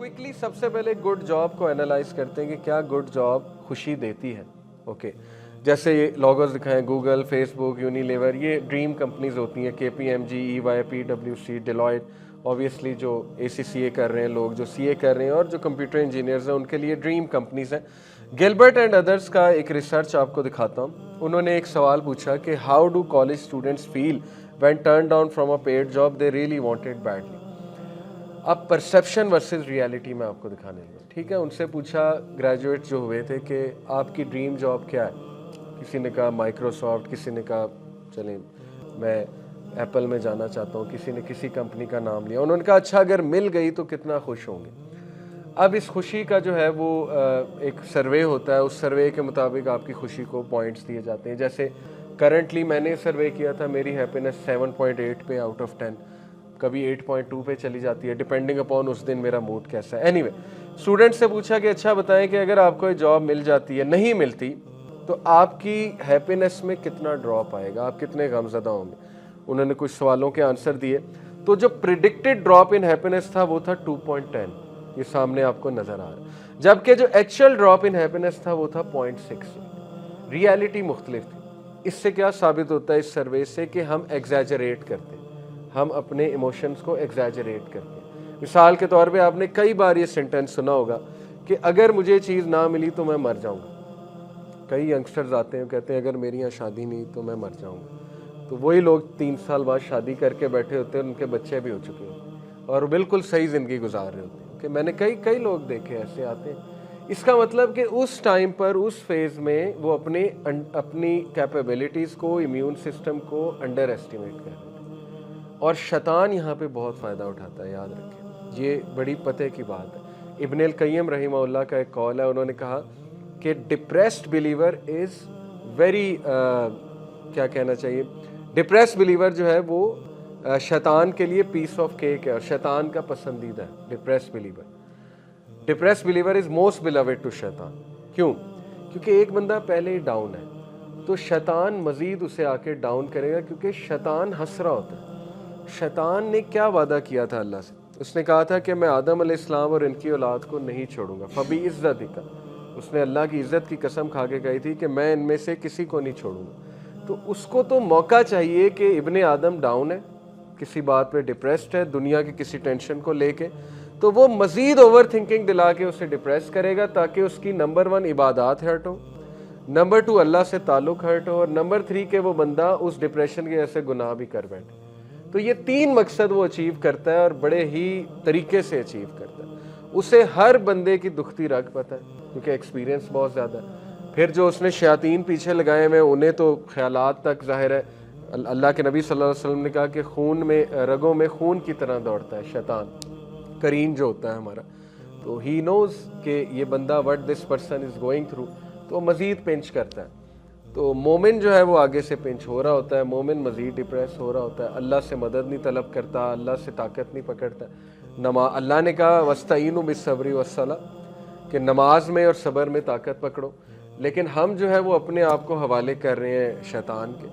Quickly सबसे पहले good job को एनालाइज करते हैं कि क्या गुड जॉब खुशी देती है। ओके जैसे ये लॉगोस दिखाएं, गूगल, फेसबुक, यूनिलीवर, ये ड्रीम कंपनीज होती हैं। KPMG, EY, PwC, Deloitte, obviously जो ACCA कर रहे हैं लोग, जो CA कर रहे हैं और जो कंप्यूटर इंजीनियर्स हैं, उनके लिए ड्रीम कंपनीज हैं। गिलबर्ट एंड अदर्स का एक रिसर्च आपको दिखाता हूँ। उन्होंने एक सवाल पूछा कि how do college students feel when turn down from a paid job they really wanted badly. अब परसेप्शन वर्सेस रियलिटी में आपको दिखाने लगा। ठीक है, उनसे पूछा ग्रेजुएट जो हुए थे कि आपकी ड्रीम जॉब क्या है। किसी ने कहा माइक्रोसॉफ्ट, किसी ने कहा चलें मैं एप्पल में जाना चाहता हूँ, किसी ने किसी कंपनी का नाम लिया। उन्होंने कहा अच्छा अगर मिल गई तो कितना खुश होंगे। अब इस खुशी का जो है वो एक सर्वे होता है, उस सर्वे के मुताबिक आपकी खुशी को पॉइंट्स दिए जाते हैं। जैसे करंटली मैंने सर्वे किया था, मेरी हैप्पीनेस 7.8 पे आउट ऑफ 10, कभी 8.2 पे चली जाती है, डिपेंडिंग अपॉन उस दिन मेरा मूड कैसा है। एनीवे, स्टूडेंट से पूछा कि अच्छा बताएं कि अगर आपको जॉब मिल जाती है, नहीं मिलती, तो आपकी हैप्पीनेस में कितना ड्रॉप आएगा, आप कितने गमज़दा होंगे। उन्होंने कुछ सवालों के आंसर दिए, तो जो प्रिडिक्टेड ड्रॉप इन हैप्पीनेस था वो था 2.10, ये सामने आपको नजर आ रहा है। जबकि जो एक्चुअल ड्रॉप इन हैप्पीनेस था वो था 0.6। रियलिटी मुख्तलिफ थी। इससे क्या साबित होता है इस सर्वे से कि हम एग्जैजरेट करते हैं, हम अपने इमोशंस को एग्जैजरेट करते हैं। मिसाल के तौर पे आपने कई बार ये सेंटेंस सुना होगा कि अगर मुझे चीज़ ना मिली तो मैं मर जाऊंगा। कई यंगस्टर्स आते हैं कहते हैं अगर मेरी यहाँ शादी नहीं तो मैं मर जाऊंगा। तो वही लोग 3 साल बाद शादी करके बैठे होते हैं, उनके बच्चे भी हो चुके हैं और बिल्कुल सही ज़िंदगी गुजार रहे होते हैं। कि मैंने कई लोग देखे ऐसे आते हैं। इसका मतलब कि उस टाइम पर, उस फेज़ में वो अपनी कैपेबिलिटीज़ को, इम्यून सिस्टम को अंडर एस्टिमेट कर रहे थे। और शैतान यहाँ पे बहुत फ़ायदा उठाता है, याद रखें, ये बड़ी पते की बात है। इब्न अल क़य्यिम रहिमहुल्लाह का एक कौल है, उन्होंने कहा कि डिप्रेस्ड बिलीवर इज़ वेरी क्या कहना चाहिए, डिप्रेस्ड बिलीवर जो है वो शैतान के लिए पीस ऑफ केक है और शैतान का पसंदीदा है। Depressed believer is most beloved to शैतान। क्यों? क्योंकि एक बंदा पहले ही डाउन है तो शैतान मज़ीद उसे आके डाउन करेगा, क्योंकि शैतान हंस रहा होता है। शैतान ने क्या वादा किया था अल्लाह से? उसने कहा था कि मैं आदम अलैहिस्सलाम और इनकी औलाद को नहीं छोड़ूंगा, फबी इज़्ज़तिका। उसने अल्लाह की इज़्ज़त की कसम खा के कही थी कि मैं इनमें से किसी को नहीं छोड़ूंगा। तो उसको तो मौका चाहिए कि इब्ने आदम डाउन है, किसी बात पे डिप्रेस्ड है, दुनिया की किसी टेंशन को लेके, तो वो मज़ीद ओवर थिंकिंग दिला के उसे डिप्रेस करेगा ताकि उसकी नंबर 1 इबादत हर्ट हो, नंबर 2 अल्लाह से ताल्लुक़ हर्ट हो, और नंबर 3 के वो बंदा उस डिप्रेशन के ऐसे गुनाह भी कर बैठे। तो ये 3 मकसद वो अचीव करता है और बड़े ही तरीके से अचीव करता है। उसे हर बंदे की दुखती रग पता है क्योंकि एक्सपीरियंस बहुत ज़्यादा है। फिर जो उसने शयातीन पीछे लगाए हुए उन्हें तो ख्यालात तक ज़ाहिर है। अल्लाह के नबी सल्लल्लाहु अलैहि वसल्लम ने कहा कि खून में, रगों में खून की तरह दौड़ता है शैतान, करीन जो होता है हमारा। तो ही नोज़ कि ये बंदा what this person is going through, तो मज़ीद पिंच करता है। तो मोमिन जो है वो आगे से पिंच हो रहा होता है, मोमिन मज़ीद डिप्रेस हो रहा होता है, अल्लाह से मदद नहीं तलब करता, अल्लाह से ताकत नहीं पकड़ता। अल्लाह ने कहा वस्तईनु बिस्सब्रि वस्सलाह, कि नमाज में और सब्र में ताकत पकड़ो। लेकिन हम जो है वो अपने आप को हवाले कर रहे हैं शैतान के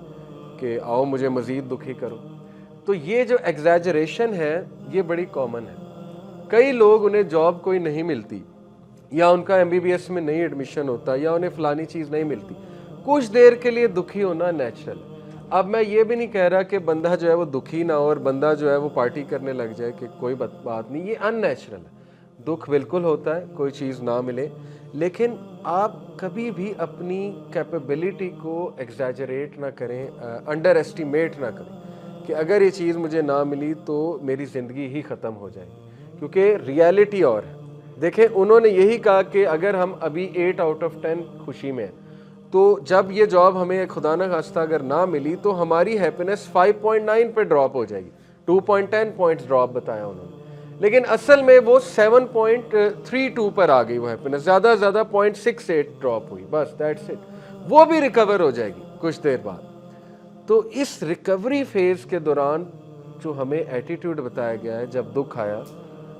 कि आओ मुझे मज़ीद दुखी करो। तो ये जो एग्जैजरेशन है ये बड़ी कॉमन है। कई लोग, उन्हें जॉब कोई नहीं मिलती, या उनका MBBS में नहीं एडमिशन होता, या उन्हें फ़लानी चीज़ नहीं मिलती, कुछ देर के लिए दुखी होना नेचुरल। अब मैं ये भी नहीं कह रहा कि बंदा जो है वो दुखी ना हो और बंदा जो है वो पार्टी करने लग जाए, कि कोई बात नहीं, ये अननेचुरल है। दुख बिल्कुल होता है कोई चीज़ ना मिले, लेकिन आप कभी भी अपनी कैपेबिलिटी को एग्जैजरेट ना करें, अंडर एस्टिमेट ना करें कि अगर ये चीज़ मुझे ना मिली तो मेरी ज़िंदगी ही ख़त्म हो जाएगी, क्योंकि रियलिटी और है। देखें, उन्होंने यही कहा कि अगर हम अभी 8 आउट ऑफ 10 खुशी में हैं, तो जब ये जॉब हमें खुदा न खास्ता अगर ना मिली तो हमारी हैप्पीनेस 5.9 पे ड्रॉप हो जाएगी। 2.10 पॉइंट्स ड्रॉप बताया उन्होंने, लेकिन असल में वो 7.32 पर आ गई वो हैप्पीनेस, ज़्यादा से ज़्यादा 0.68 ड्रॉप हुई, बस दैट्स इट। वो भी रिकवर हो जाएगी कुछ देर बाद। तो इस रिकवरी फेज के दौरान जो हमें एटीट्यूड बताया गया है, जब दुख आया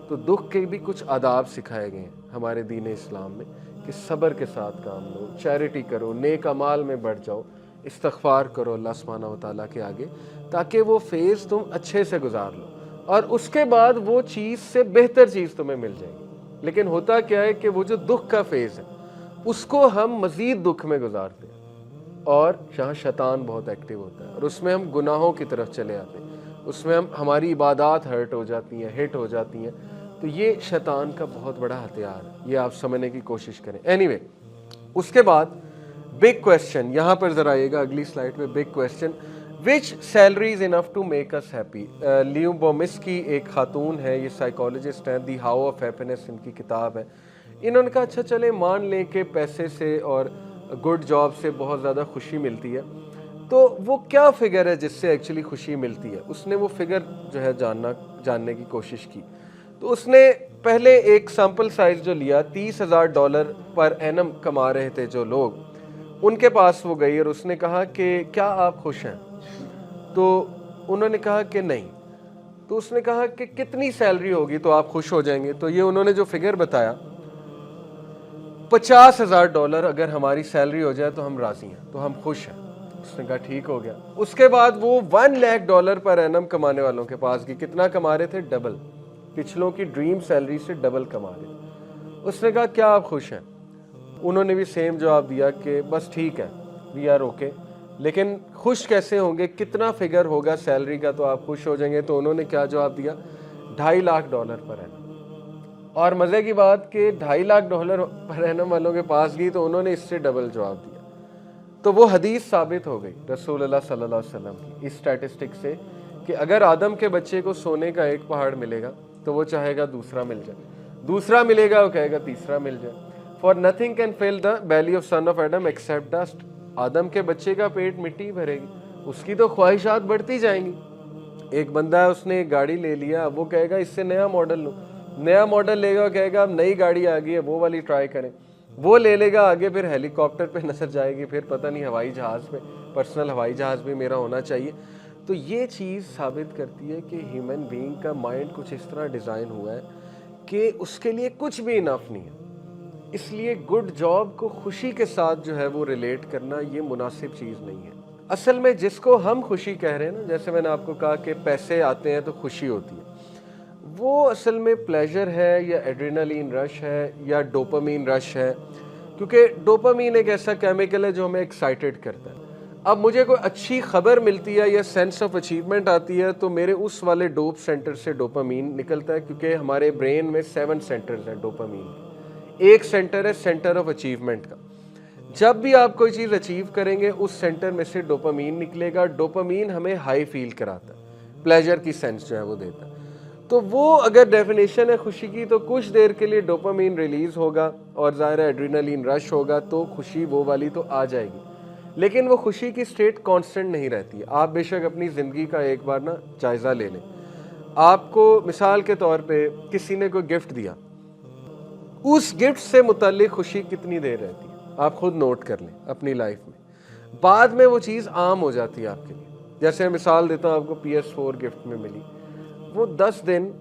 तो दुख के भी कुछ आदाब सिखाए गए हैं हमारे दीन इस्लाम में, कि सब्र के साथ काम लो, चैरिटी करो, नेक अमाल में बढ़ जाओ, इस्तग़फ़ार करो अल्लाह सुब्हानहू व तआला के आगे, ताकि वो फेज़ तुम अच्छे से गुजार लो और उसके बाद वो चीज़ से बेहतर चीज़ तुम्हें मिल जाएगी। लेकिन होता क्या है कि वो जो दुख का फेज है उसको हम मजीद दुख में गुजारते हैं, और जहाँ शैतान बहुत एक्टिव होता है और उसमें हम गुनाहों की तरफ चले आते हैं, उसमें हमारी इबादत हर्ट हो जाती हैं, हिट हो जाती हैं। तो ये शैतान का बहुत बड़ा हथियार है, ये आप समझने की कोशिश करें। एनीवे, उसके बाद बिग क्वेश्चन, यहाँ पर जरा आइएगा अगली स्लाइड पे। Big question, which salary is enough to make us happy. Leo Bomiski एक खातून है, ये साइकोलॉजिस्ट हैं, दी हाउ ऑफ हैप्पीनेस इनकी किताब है। इन्होंने कहा अच्छा चले मान लें कि पैसे से और गुड जॉब से बहुत ज़्यादा खुशी मिलती है, तो वो क्या फिगर है जिससे एक्चुअली खुशी मिलती है। उसने वो फिगर जो है जानने की कोशिश की। तो उसने पहले एक सैंपल साइज जो लिया, $30,000 पर एनम कमा रहे थे जो लोग, उनके पास वो गई और उसने कहा कि क्या आप खुश हैं। तो उन्होंने कहा कि नहीं। तो उसने कहा कि कितनी सैलरी होगी तो आप खुश हो जाएंगे। तो ये उन्होंने जो फिगर बताया, $50,000 अगर हमारी सैलरी हो जाए तो हम राजी हैं, तो हम खुश हैं। उसने कहा ठीक हो गया। उसके बाद वो $1,00,000 पर एनम कमाने वालों के पास गई। कितना कमा रहे थे? डबल, पिछलों की ड्रीम सैलरी से डबल कमा रहे थे। उसने कहा क्या आप खुश हैं? उन्होंने भी सेम जवाब दिया कि बस ठीक है, वी आर ओके। लेकिन खुश कैसे होंगे, कितना फिगर होगा सैलरी का तो आप खुश हो जाएंगे? तो उन्होंने क्या जवाब दिया? $2.5 लाख पर एनम। और मज़े की बात कि $2.5 लाख पर एनम वालों के पास गई तो उन्होंने इससे डबल जवाब दिया। तो वो हदीस साबित हो गई रसूलुल्लाह सल्लल्लाहु अलैहि वसल्लम की इस स्टैटिस्टिक से कि अगर आदम के बच्चे को सोने का एक पहाड़ मिलेगा तो वो चाहेगा दूसरा मिल जाए, दूसरा मिलेगा वो कहेगा तीसरा मिल जाए। For nothing can fill the belly of son of Adam except dust. आदम के बच्चे का पेट मिट्टी भरेगी, उसकी तो ख्वाहिशात बढ़ती जाएंगी। एक बंदा है, उसने एक गाड़ी ले लिया, वो कहेगा इससे नया मॉडल लूँ, नया मॉडल लेगा, कहेगा अब नई गाड़ी आ गई है वो वाली ट्राई करें, वो ले लेगा, आगे फिर हेलीकॉप्टर पे नजर जाएगी, फिर पता नहीं हवाई जहाज़ पे, पर्सनल हवाई जहाज़ भी मेरा होना चाहिए। तो ये चीज़ साबित करती है कि ह्यूमन बीइंग का माइंड कुछ इस तरह डिज़ाइन हुआ है कि उसके लिए कुछ भी इनफ नहीं है। इसलिए गुड जॉब को खुशी के साथ जो है वो रिलेट करना ये मुनासिब चीज़ नहीं है। असल में जिसको हम खुशी कह रहे हैं ना, जैसे मैंने आपको कहा कि पैसे आते हैं तो खुशी होती है, वो असल में प्लेजर है या एड्रेनलिन रश है या डोपामीन रश है। क्योंकि डोपामीन एक ऐसा केमिकल है जो हमें एक्साइटेड करता है। अब मुझे कोई अच्छी खबर मिलती है या सेंस ऑफ अचीवमेंट आती है तो मेरे उस वाले डोप सेंटर से डोपामीन निकलता है, क्योंकि हमारे ब्रेन में 7 सेंटर्स हैं डोपामीन। एक सेंटर है सेंटर ऑफ अचीवमेंट का। जब भी आप कोई चीज़ अचीव करेंगे उस सेंटर में से डोपामीन निकलेगा। डोपामीन हमें हाई फील कराता है, प्लेजर की सेंस जो है वो देता है। तो वो अगर डेफिनेशन है खुशी की, तो कुछ देर के लिए डोपामीन रिलीज होगा और ज़ाहिर है एड्रेनलिन रश होगा, तो खुशी वो वाली तो आ जाएगी। लेकिन वो खुशी की स्टेट कांस्टेंट नहीं रहती। आप बेशक अपनी ज़िंदगी का एक बार ना जायज़ा ले लें। आपको मिसाल के तौर पे किसी ने कोई गिफ्ट दिया, उस गिफ्ट से मुतल्लिक खुशी कितनी देर रहती है आप खुद नोट कर लें अपनी लाइफ में। बाद में वो चीज़ आम हो जाती है आपके लिए। जैसे मिसाल देता हूँ, आपको PS4 गिफ्ट में मिली, वो 10 दिन,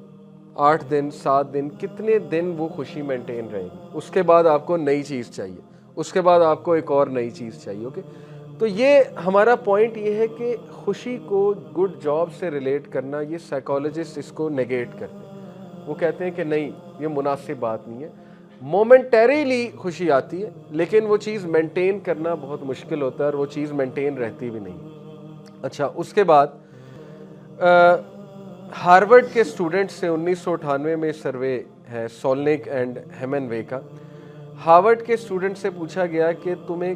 8 दिन, 7 दिन, कितने दिन वो खुशी मेंटेन रहेगी। उसके बाद आपको नई चीज़ चाहिए, उसके बाद आपको एक और नई चीज़ चाहिए। ओके, तो ये हमारा पॉइंट ये है कि खुशी को गुड जॉब से रिलेट करना, ये साइकोलॉजिस्ट इसको नेगेट करते हैं। वो कहते हैं कि नहीं, ये मुनासिब बात नहीं है। मोमेंटरीली खुशी आती है लेकिन वो चीज़ मेंटेन करना बहुत मुश्किल होता है और वो चीज़ मेंटेन रहती भी नहीं। अच्छा, उसके बाद हार्वर्ड के स्टूडेंट से 1998 में सर्वे है, सोलनिक एंड हेमनवे का। हार्वर्ड के स्टूडेंट से पूछा गया कि तुम्हें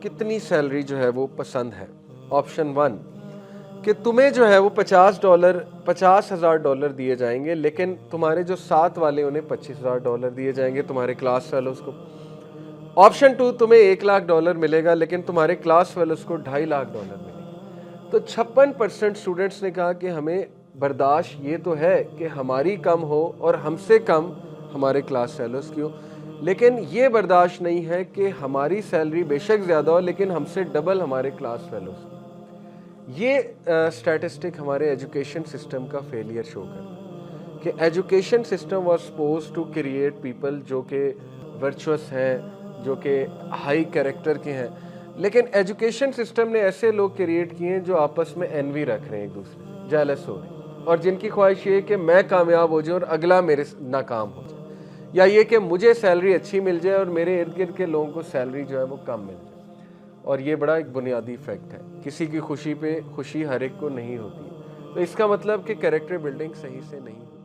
कितनी सैलरी जो है वो पसंद है। ऑप्शन 1 कि तुम्हें जो है वो $50,000 दिए जाएंगे, लेकिन तुम्हारे जो साथ वाले उन्हें $25,000 दिए जाएंगे, तुम्हारे क्लास फेलोज को। ऑप्शन 2, तुम्हें $1,00,000 मिलेगा लेकिन तुम्हारे क्लास फेलोज को $2.5 लाख मिलेंगे। तो 56% स्टूडेंट्स ने कहा कि हमें बर्दाश्त ये तो है कि हमारी कम हो और हमसे कम हमारे क्लास फेलोज की हो, लेकिन ये बर्दाश्त नहीं है कि हमारी सैलरी बेशक ज़्यादा हो लेकिन हमसे डबल हमारे क्लास फेलोज की। ये स्टैटिस्टिक हमारे एजुकेशन सिस्टम का फेलियर शो करता है कि education system was suppose to create people जो कि वर्चुअस हैं, जो कि हाई कैरेक्टर के हैं, लेकिन एजुकेशन सिस्टम ने ऐसे लोग क्रिएट किए हैं जो आपस में एनवी रख रहे हैं, एक दूसरे जेलस हो रहे हैं, और जिनकी ख्वाहिश ये है कि मैं कामयाब हो जाऊँ और अगला मेरे नाकाम हो जाए। या ये कि मुझे सैलरी अच्छी मिल जाए और मेरे इर्द गिर्द के लोगों को सैलरी जो है वो कम मिल जाए। और ये बड़ा एक बुनियादी फैक्ट है, किसी की खुशी पे खुशी हर एक को नहीं होती। तो इसका मतलब कि कैरेक्टर बिल्डिंग सही से नहीं हुई।